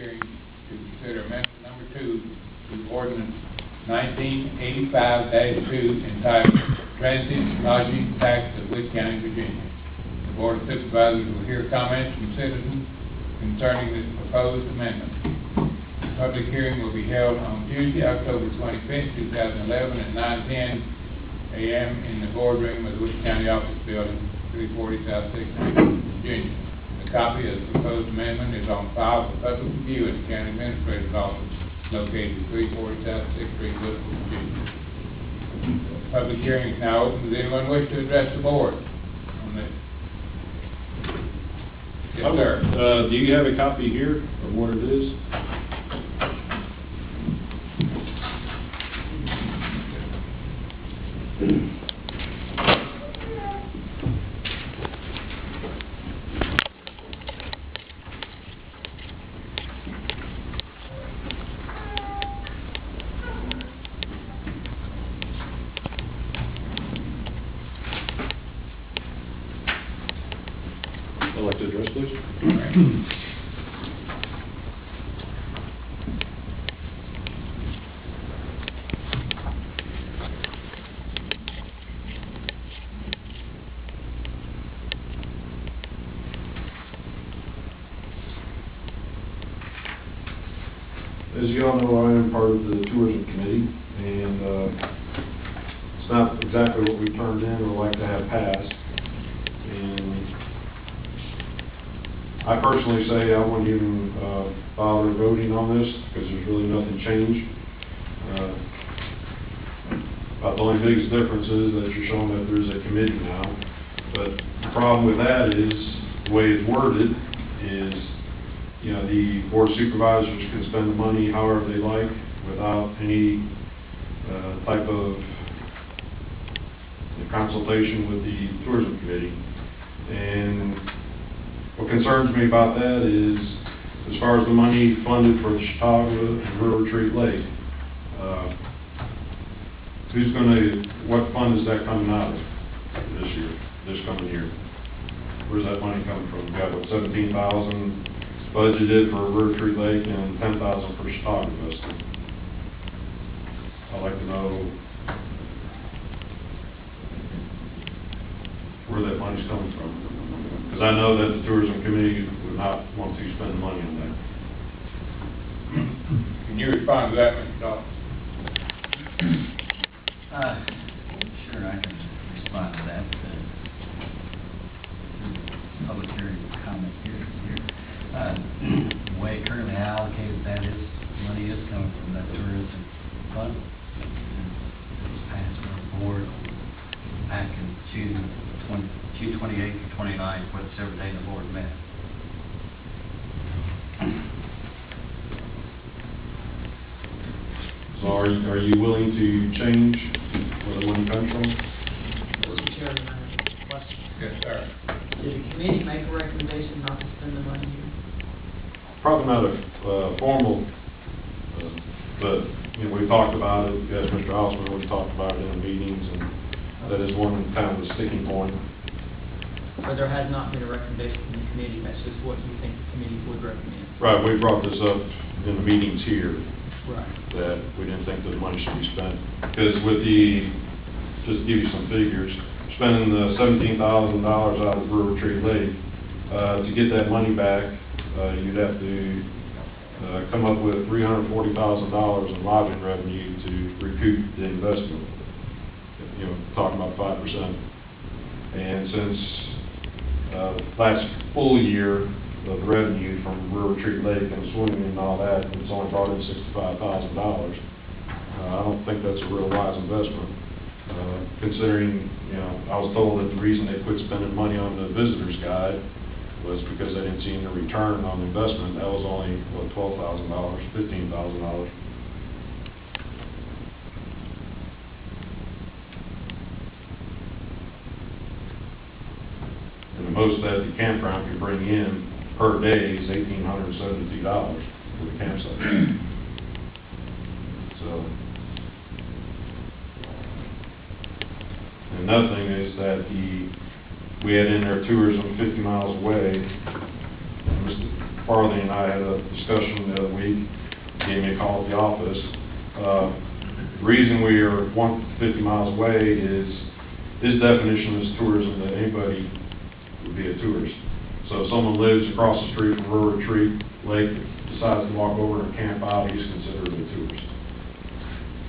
hearing to consider amendment number 2 to ordinance 1985-2 entitled Transit Lodging Tax of Wood County, Virginia. The Board of Supervisors will hear comments from citizens concerning this proposed amendment. The public hearing will be held on Tuesday, October 25th, 2011 at 9:10 a.m. in the boardroom of the Wood County Office Building, 340 South 6th Street, Virginia. A copy of the proposed amendment is on file for public review at the County Administrator's Office located at 340 South 6th Street, Louisville, Virginia. The public hearing is now open. Does anyone wish to address the board on this? Yes, sir. Do you have a copy here of what it is? I'd like to address, please. As you all know, I am part of the tourism committee, and it's not exactly what we turned in or like to have passed. And I personally say I wouldn't even bother voting on this because there's really nothing changed. About the only biggest difference is that you're showing that there's a committee now. But the problem with that is the way it's worded is, you know, the board of supervisors can spend the money however they like without any type of consultation with the tourism committee. And what concerns me about that is, as far as the money funded for the Chautauqua and River Retreat Lake, what fund is that coming out of this coming year? Where's that money coming from? We got, what, 17,000 budgeted for River Retreat Lake and 10,000 for Chautauqua Festival. I'd like to know where that money's coming from. Because I know that the tourism committee would not want to spend money on that. Can you respond to that, Mr. Dawson? Sure, I can respond to that. Public hearing comment here. The way currently allocated that is, money is coming from that tourism fund. It was passed by the board back in June 28th or 29th, whichever day the board met. So are you willing to change where the money comes from? Mr. Chairman, I have a question. Yes, sir. Did the committee make a recommendation not to spend the money here? Probably not a formal, but you know, we talked about it. As Mr. Osborne, we talked about it in the meetings, and that is one kind of a sticking point. Or there has not been a recommendation from the committee, that's just what you think the committee would recommend? Right, we brought this up in the meetings here. Right. That we didn't think that the money should be spent. Because with the, just to give you some figures, spending the $17,000 out of River Retreat Lake, to get that money back, you'd have to come up with $340,000 in lodging revenue to recoup the investment. You know, talking about 5%. And since last full year of revenue from River Retreat Lake and swimming and all that, it's only brought in $65,000. I don't think that's a real wise investment. Considering, you know, I was told that the reason they quit spending money on the visitor's guide was because they didn't see any return on the investment. That was only, what, $12,000, $15,000. And the most that the campground can bring in per day is $1,872 for the campsite. So, and another thing is that we had in there tourism 50 miles away. Mr. Farley and I had a discussion the other week, gave me a call at the office. The reason we are 150 miles away is his definition is tourism, that anybody would be a tourist. So if someone lives across the street from River Retreat Lake, decides to walk over and camp out, he's considered a tourist.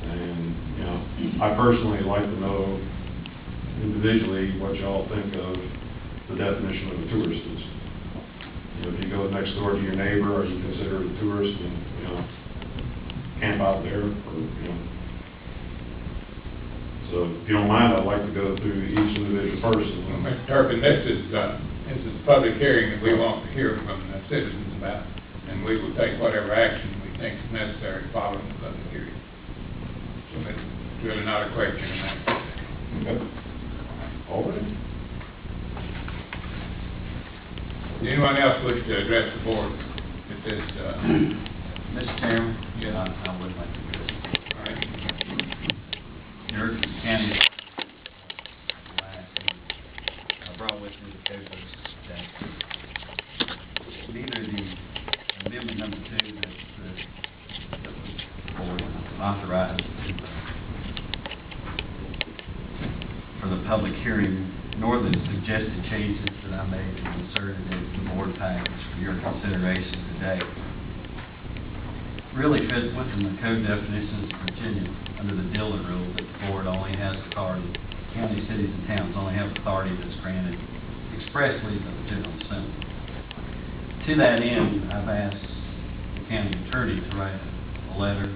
And, you know, I personally like to know individually what y'all think of the definition of a tourist is. You know, if you go next door to your neighbor, are you considered a tourist and, you know, camp out there, or, you know. So if you don't mind, I'd like to go through each individual person. Well, Mr. Turpin, this is a public hearing that we want to hear from the citizens about, and we will take whatever action we think is necessary following the public hearing. So it's really not a question of that. Okay. All right. Does anyone else wish to address the board at this, Mr. Chairman? Yes. I would like to address it. all right? Your county, I brought with me the papers that neither the amendment number 2 that was authorized for the public hearing, nor the suggested changes that I made and inserted into the board package for your consideration today really fit within the code definitions of Virginia under the Dillon rule that the board only has authority, county, cities, and towns only have authority that's granted expressly by the General Assembly. To that end, I've asked the county attorney to write a letter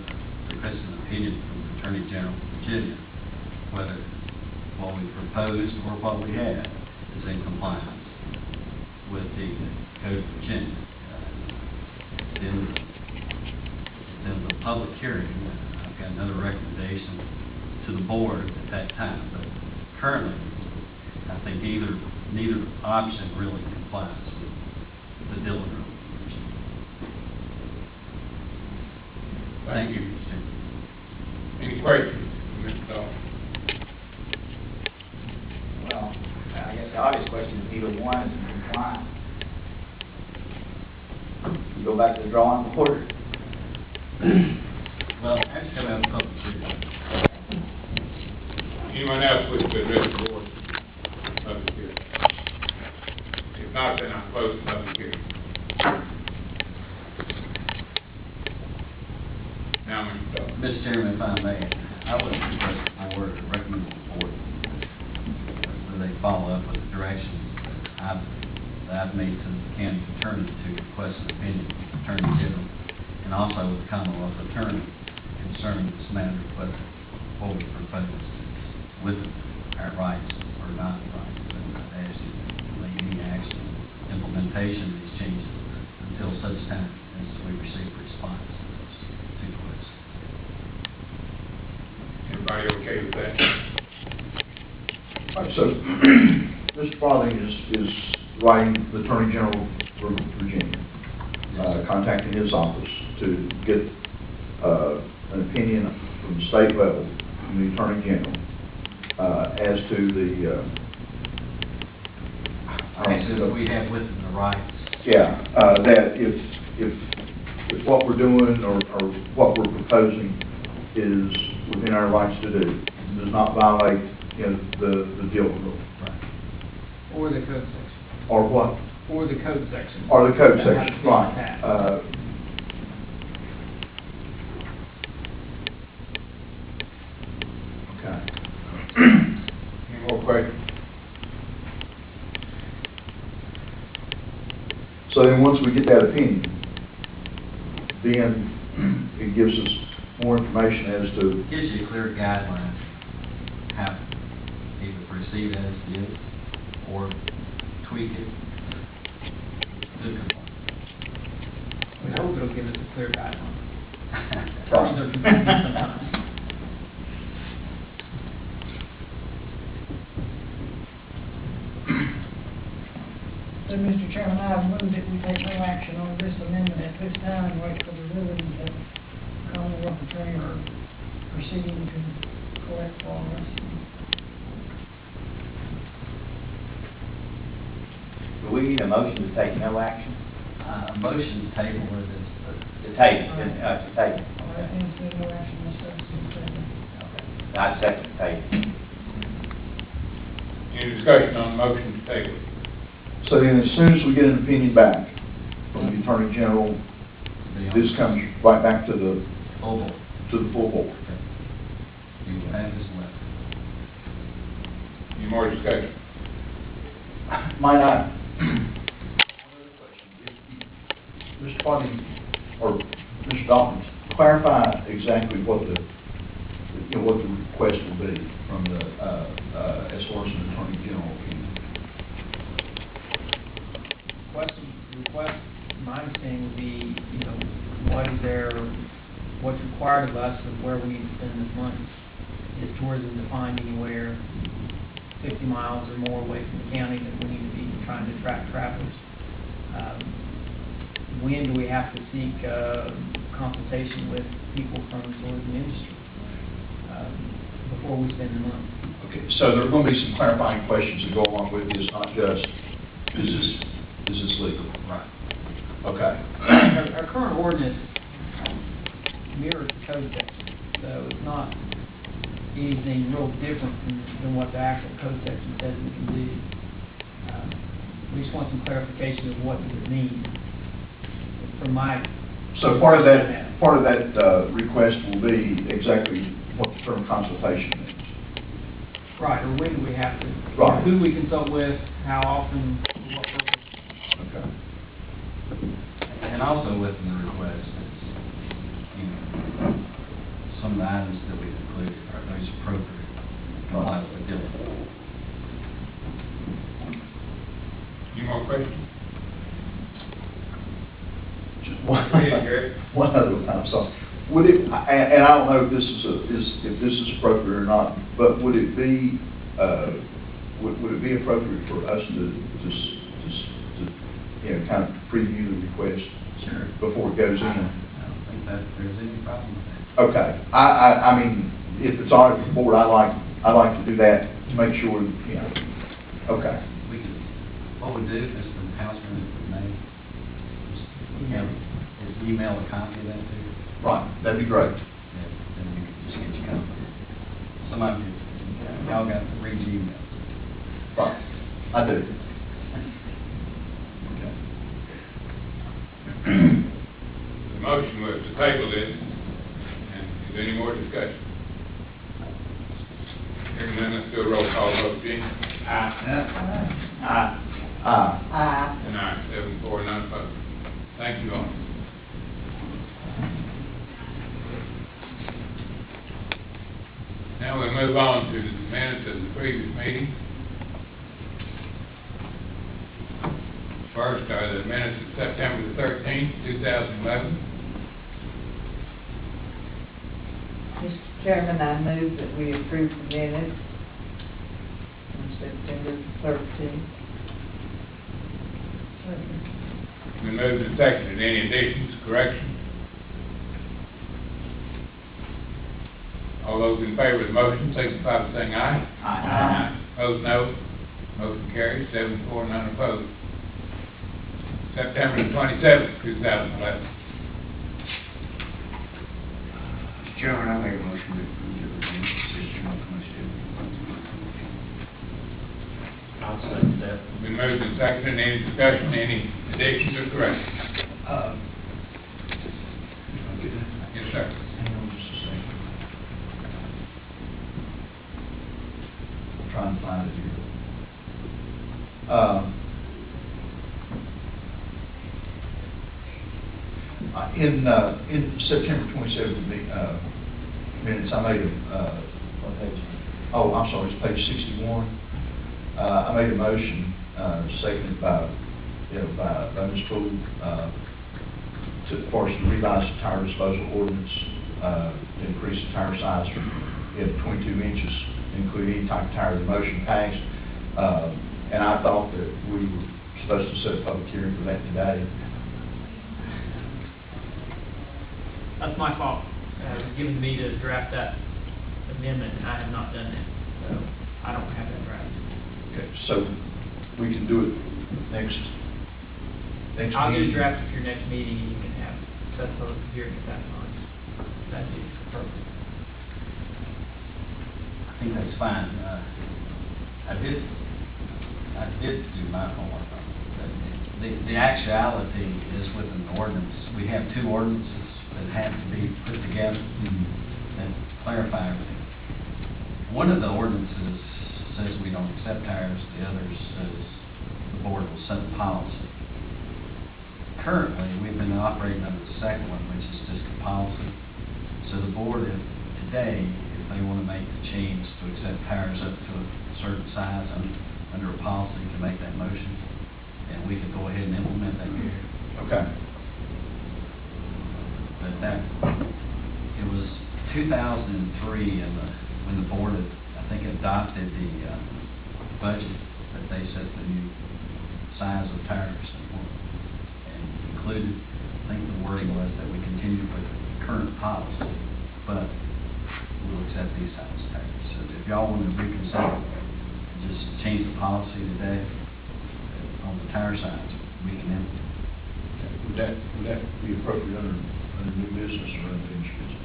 requesting an opinion from the Attorney General of Virginia whether what we proposed or what we had is in compliance with the Code of Virginia. In the public hearing, I've got another recommendation to the board at that time, but currently, I think neither option really complies with the Dillon rule. Thank you. Mr. Chairman. Any questions, Mr. Dawes? Well, I guess the obvious question is either one is in compliance. You go back to the drawing board. Well, actually, I have a public hearing. Anyone else wish to address the board? Public hearing. If not, then I'll close the public hearing. Now, Mr. Dawes. Mr. Chairman, if I may, I would request the board, recommend the board that they follow up with the directions that I've made to the county attorney to request an opinion from the Attorney General, and also with the Commonwealth Attorney concerning this matter, whether what we propose is within our rights or not rights. And I ask you to take any action, implementation of these changes until such time as we receive a response to those two questions. Everybody okay with that? All right, so Mr. Farley is writing the Attorney General for Virginia, contacting his office to get an opinion from the state level, from the Attorney General, as to the... Actually, we have within the rights. Yeah, that if what we're doing or what we're proposing is within our rights to do, does not violate, you know, the Dillon rule. Right. Or the code section. Or what? Or the code section. Or the code That has section, to be right. passed. Okay. Any more questions? So then, once we get that opinion, then it gives us more information as to, Gives you a clear guideline how to either proceed as is or tweak it to conform. We hope it'll give us a clear guideline. So, Mr. Chairman, I have moved that we take no action on this amendment at this time and wait for the ruling of Commonwealth Attorney or proceeding to collect for us. Do we need a motion to take no action? Motion table or this, To table, to table. All right, and it's been more action discussed in second. Okay. I second the table. Any discussion on the motion to table? So then, as soon as we get an opinion back from the Attorney General, this comes right back to the full board. full board. You will have this letter. Any more discussion? Might I? Mr. Farthing, or Mr. Dawkins, clarify exactly what the, what the request will be from the, as far as an Attorney General opinion. Request, my understanding would be, what's required of us of where we need to spend this money. Is tourism defined anywhere 50 miles or more away from the county that we need to be trying to attract travelers? When do we have to seek consultation with people from the tourism industry before we spend the money? Okay, so there are going to be some clarifying questions that go along with this, not just, is this legal? Right. Okay. Our current ordinance mirrors the code section, so it's not anything real different than what the actual code section says we can do. We just want some clarification of what does it mean from my... So part of that request will be exactly what the term consultation means. Right, or when do we have to... Right. Who we consult with, how often, for what purpose. Okay. And also within the request, it's, some of the items that we've included are those appropriate, comply with the bill. Any more questions? Just one, Go ahead, Gary. one other time, so, would it, and I don't know if this if this is appropriate or not, but would it be, would it be appropriate for us to kind of preview the request? Sure. Before it goes in? I don't think that there's any problem with that. Okay, I mean, if it's all right with the board, I'd like to do that to make sure, okay. We can, what we do is the houseman name, just email a copy of that to you. Right, that'd be great. Yeah, then we can just get you a copy. Some of you, y'all got to read your emails. Right, I do. The motion was to table this, and is there any more discussion? Hearing none, let's do a roll call vote. Jenny? Aye. Aye. And aye, 7-4, none opposed. Thank you all. Now we move on to the minutes of the previous meeting. First are the minutes of September the 13th, 2011. Mr. Chairman, I move that we approve the minutes on September 13th. Been moved and seconded. Any additions, corrections? All those in favor of the motion, signify by saying aye. Aye. Opposed, no. Motion carries, 7-4, none opposed. September the 27th, 2011. Mr. Chairman, I make a motion to approve the minutes. I'll second that. Been moved and seconded. Any discussion, any additions or corrections? Yes, sir. Hang on just a second. I'm trying to find it here. In September 27th minutes, I made what page? Oh, I'm sorry, it's page 61. I made a motion, seconded by Ms. Poole, to, for us to revise the tire disposal ordinance, to increase the tire size from 22 inches, include any type of tire. The motion passed, and I thought that we were supposed to set a public hearing for that today. That's my fault. It was given to me to draft that amendment, and I have not done that, so I don't have that drafted. Okay, so we can do it next Next I'll get a meeting. draft of your next meeting, and you can have, set a public hearing at that time. That'd be appropriate. I think that's fine. I did do my homework on it. The actuality is within the ordinance. We have two ordinances that have to be put together that clarify everything. One of the ordinances says we don't accept tires, the other says the board will set the policy. Currently, we've been operating under the second one, which is just a policy. So the board, today, if they want to make the change to accept tires up to a certain size under a policy, can make that motion, and we could go ahead and implement that here. Okay. But it was 2003, and when the board had, I think, adopted the budget, that they set the new size of tires and included, I think the wording was that we continue with the current policy, but we'll accept these size tires. So if y'all want to reconsider, just change the policy today on the tire size, we can implement. Would that be appropriate under new business or unfinished business?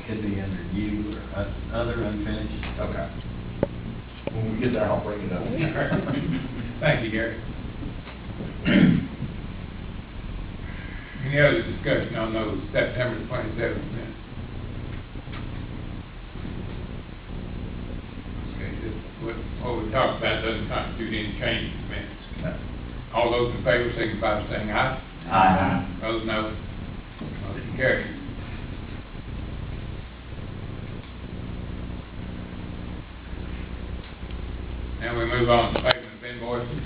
Could be under you or other unfinished. Okay. When we get there, I'll bring it up. Thank you, Gary. Any other discussion on those September 27th minutes? Okay, what we talked about doesn't constitute any change in the minutes. No. All those in favor signify by saying aye. Aye. Those no. Motion carries. Now we move on to payment of invoices.